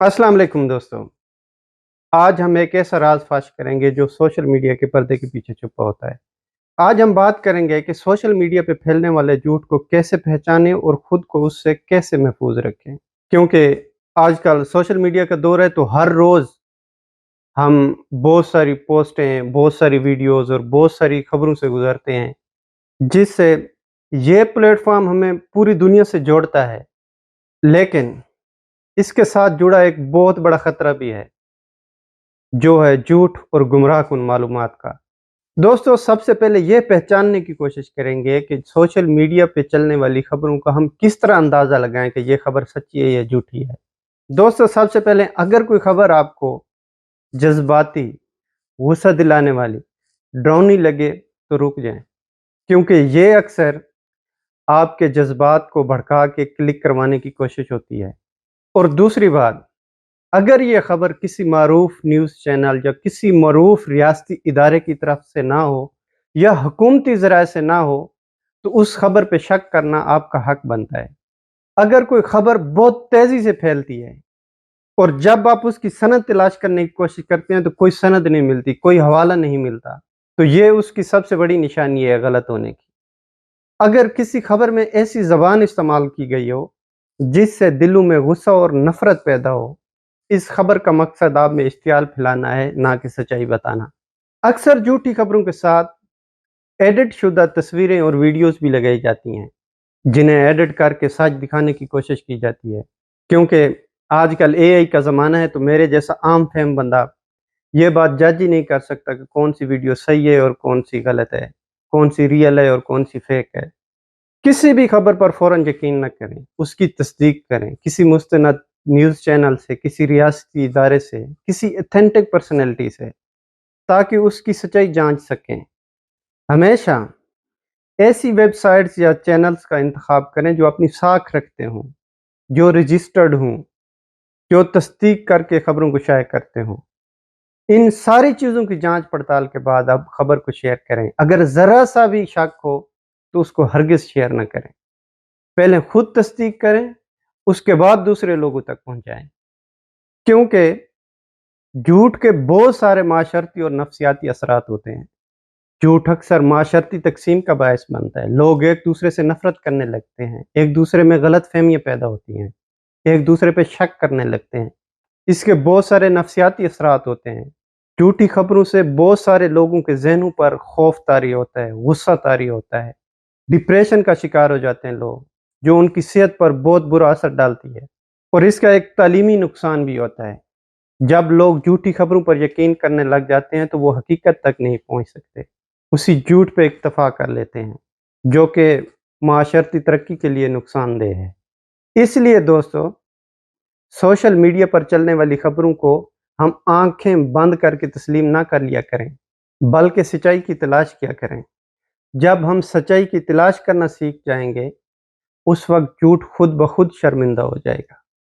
अस्सलाम वालेकुम दोस्तों। आज हम एक ऐसा राज फाश करेंगे जो सोशल मीडिया के पर्दे के पीछे छुपा होता है। आज हम बात करेंगे कि सोशल मीडिया पे फैलने वाले झूठ को कैसे पहचानें और खुद को उससे कैसे महफूज रखें। क्योंकि आजकल सोशल मीडिया का दौर है, तो हर रोज़ हम बहुत सारी पोस्टें, बहुत सारी वीडियोज़ और बहुत सारी खबरों से गुज़रते हैं, जिससे ये प्लेटफ़ॉर्म हमें पूरी दुनिया से जोड़ता है। लेकिन इसके साथ जुड़ा एक बहुत बड़ा खतरा भी है, जो है झूठ और गुमराहकुन मालूमात का। दोस्तों, सबसे पहले ये पहचानने की कोशिश करेंगे कि सोशल मीडिया पे चलने वाली खबरों का हम किस तरह अंदाज़ा लगाएँ कि ये खबर सच्ची है या झूठी है। दोस्तों, सबसे पहले अगर कोई खबर आपको जज़्बाती, गुस्सा दिलाने वाली, डरावनी लगे तो रुक जाएँ, क्योंकि ये अक्सर आपके जज़्बात को भड़का के क्लिक करवाने की कोशिश होती है। और दूसरी बात, अगर ये खबर किसी मारूफ न्यूज़ चैनल या किसी मरूफ रियासती इदारे की तरफ से ना हो या हुकूमती ज़राए से ना हो, तो उस खबर पे शक करना आपका हक बनता है। अगर कोई खबर बहुत तेज़ी से फैलती है और जब आप उसकी सनद तलाश करने की कोशिश करते हैं, तो कोई सनद नहीं मिलती, कोई हवाला नहीं मिलता, तो ये उसकी सबसे बड़ी निशानी है गलत होने की। अगर किसी खबर में ऐसी ज़बान इस्तेमाल की गई हो, जिससे दिलों में गुस्सा और नफ़रत पैदा हो, इस खबर का मकसद आप में इश्तियाल फैलाना है, ना कि सच्चाई बताना। अक्सर झूठी खबरों के साथ एडिट शुदा तस्वीरें और वीडियोज़ भी लगाई जाती हैं, जिन्हें एडिट करके सच दिखाने की कोशिश की जाती है। क्योंकि आजकल एआई का ज़माना है, तो मेरे जैसा आम फ़हम बंदा ये बात जज ही नहीं कर सकता कि कौन-सी वीडियो सही है और कौन-सी गलत है, कौन-सी रियल है और कौन-सी फ़ेक है। किसी भी खबर पर फ़ौरन यकीन न करें, उसकी तस्दीक करें, किसी मुस्तनद न्यूज़ चैनल से, किसी रियासती इदारे से, किसी ऑथेंटिक पर्सनैलिटी से, ताकि उसकी सच्चाई जाँच सकें। हमेशा ऐसी वेबसाइट्स या चैनल्स का इंतखाब करें जो अपनी साख रखते हों, जो रजिस्टर्ड हों, जो तस्दीक करके खबरों को शाया करते हों। इन सारी चीज़ों की जाँच पड़ताल के बाद आप खबर को शेयर करें। अगर ज़रा-सा भी शक हो, तो उसको हरगिज़ शेयर ना करें। पहले खुद तस्दीक करें, उसके बाद दूसरे लोगों तक पहुँचाएँ। क्योंकि झूठ के बहुत सारे माशरती और नफ्सियाती असरात होते हैं। झूठ अक्सर माशरती तक़सीम का बायस बनता है। लोग एक-दूसरे से नफ़रत करने लगते हैं, एक-दूसरे में गलतफ़हमियाँ पैदा होती हैं, एक-दूसरे पे शक करने लगते हैं। इसके बहुत सारे नफ्सियाती असरात होते हैं। झूठी खबरों से बहुत सारे लोगों के ज़हनों पर खौफ तारी होता है, गुस्सा तारी होता है, डिप्रेशन का शिकार हो जाते हैं लोग, जो उनकी सेहत पर बहुत बुरा असर डालती है। और इसका एक तालीमी नुकसान भी होता है। जब लोग झूठी खबरों पर यकीन करने लग जाते हैं, तो वो हकीकत तक नहीं पहुँच सकते। उसी झूठ पे इक्तफ़ा कर लेते हैं, जो कि माशरती तरक्की के लिए नुकसानदेह है। इसलिए दोस्तों, सोशल मीडिया पर चलने वाली खबरों को हम आँखें बंद करके तस्लीम ना कर लिया करें, बल्कि सच्चाई की तलाश किया करें। जब हम सच्चाई की तलाश करना सीख जाएँगे, उस वक़्त झूठ खुद ब खुद शर्मिंदा हो जाएगा।